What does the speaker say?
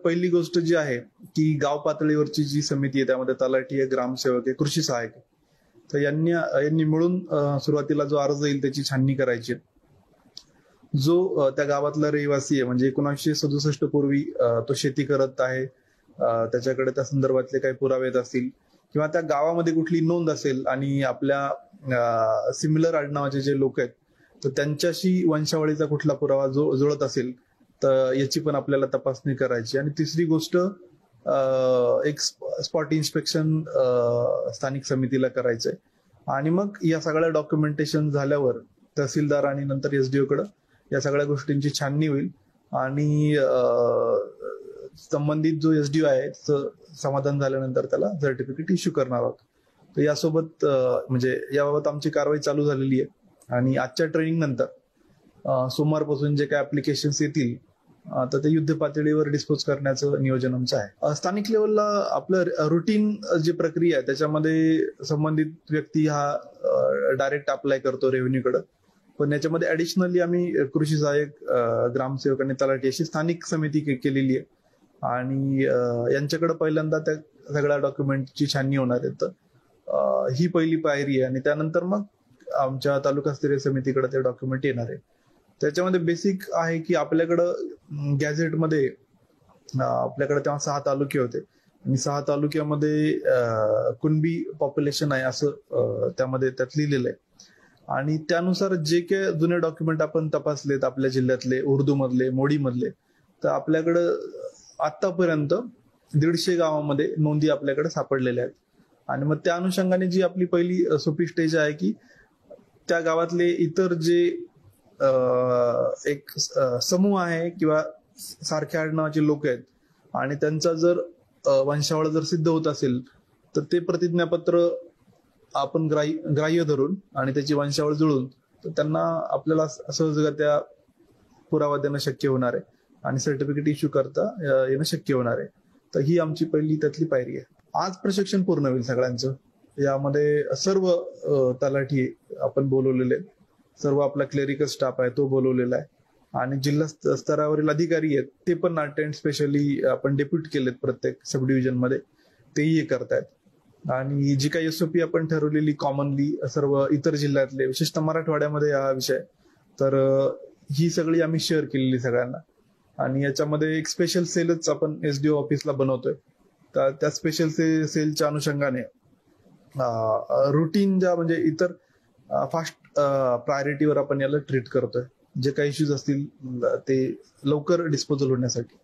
पहिली गोष्ट जी आहे की गाव पातळीवरची जी समिती आहे त्यामध्ये तलाठी आहे, ग्रामसेवक आहे, कृषी सहाय्यक आहे, तर यांनी मिळून सुरुवातीला जो अर्ज येईल त्याची छाननी करायची. जो त्या गावातला रहिवासी आहे म्हणजे 1967 पूर्वी तो शेती करत आहे, त्याच्याकडे त्या संदर्भातले काही पुरावे असतील किंवा त्या गावामध्ये कुठली नोंद असेल आणि आपल्या सिमिलर आडनावाचे जे लोक आहेत तर त्यांच्याशी वंशावळीचा कुठला पुरावा जुळत असेल तर याची पण आपल्याला तपासणी करायची. आणि तिसरी गोष्ट एक स्पॉट इन्स्पेक्शन स्थानिक समितीला करायचंय. आणि मग या सगळ्या डॉक्युमेंटेशन झाल्यावर तहसीलदार आणि नंतर एसडीओ कडे या सगळ्या गोष्टींची छाननी होईल आणि संबंधित जो एसडीओ आहे समाधान झाल्यानंतर त्याला सर्टिफिकेट इश्यू करणार आहोत. तर यासोबत म्हणजे याबाबत आमची कारवाई चालू झालेली आहे. आणि आजच्या ट्रेनिंग नंतर सोमवारपासून जे काही ऍप्लिकेशन्स येतील तर ते युद्ध पातळीवर डिस्पोज करण्याचं नियोजन आमचं आहे. स्थानिक लेवलला आपलं रुटीन जी प्रक्रिया आहे त्याच्यामध्ये संबंधित व्यक्ती हा डायरेक्ट अप्लाय करतो रेव्हेन्यूकडे, पण याच्यामध्ये ऍडिशनली आम्ही कृषी सहाय्यक, ग्रामसेवक आणि तलाठी अशी स्थानिक समिती केलेली आहे आणि यांच्याकडे पहिल्यांदा त्या सगळ्या डॉक्युमेंटची छाननी होणार आहे. तर ही पहिली पायरी आहे आणि त्यानंतर मग आमच्या तालुकास्तरीय समितीकडे ते डॉक्युमेंट येणार आहे. त्याच्यामध्ये बेसिक आहे की आपल्याकडं गॅझेटमध्ये आपल्याकडे तेव्हा 6 तालुके होते आणि 6 तालुक्यामध्ये कुणबी पॉप्युलेशन आहे असं त्यात लिहिलेलं आहे. आणि त्यानुसार जे काही जुने डॉक्युमेंट आपण तपासलेत आपल्या जिल्ह्यातले, उर्दू मधले, मोडी मधले, तर आपल्याकडं आतापर्यंत 150 गावामध्ये नोंदी आपल्याकडे सापडलेल्या आहेत. आणि मग त्या अनुषंगाने जी आपली पहिली सोपी स्टेज आहे की त्या गावातले इतर जे एक समूह आहे किंवा सारख्या आडनावाचे लोक आहेत आणि त्यांचा जर वंशावळ जर सिद्ध होत असेल तर ते प्रतिज्ञापत्र आपण ग्राह्य धरून आणि त्याची वंशावळ जुळून तर त्यांना आपल्याला सहजगत्या पुरावा देणं शक्य होणार आहे आणि सर्टिफिकेट इश्यू करता येणं शक्य होणार आहे. तर ही आमची पहिली त्यातली पायरी आहे. आज प्रशिक्षण पूर्ण होईल सगळ्यांचं. यामध्ये सर्व तलाठी आपण बोलवलेले आहेत, सर्व आपला क्लेरिकल स्टाफ आहे तो बोलवलेला आहे आणि जिल्हा स्तरावरील अधिकारी आहेत ते पण अटेंड स्पेशली आपण डेप्युट केलेत प्रत्येक सब डिव्हिजन मध्ये, तेही हे करतायत. आणि जी काही एसओपी आपण ठरवलेली कॉमनली सर्व इतर जिल्ह्यातले, विशेषतः मराठवाड्यामध्ये हा विषय, तर ही सगळी आम्ही शेअर केलेली सगळ्यांना. आणि याच्यामध्ये एक स्पेशल सेलच आपण एसडीओ ऑफिसला बनवतोय. तर त्या स्पेशल सेलच्या अनुषंगाने रुटीन ज्या म्हणजे इतर फास्ट प्रायोरिटीवर आपण याला ट्रीट करतोय. जे काही इश्यूज असतील ते लवकर डिस्पोजल होण्यासाठी.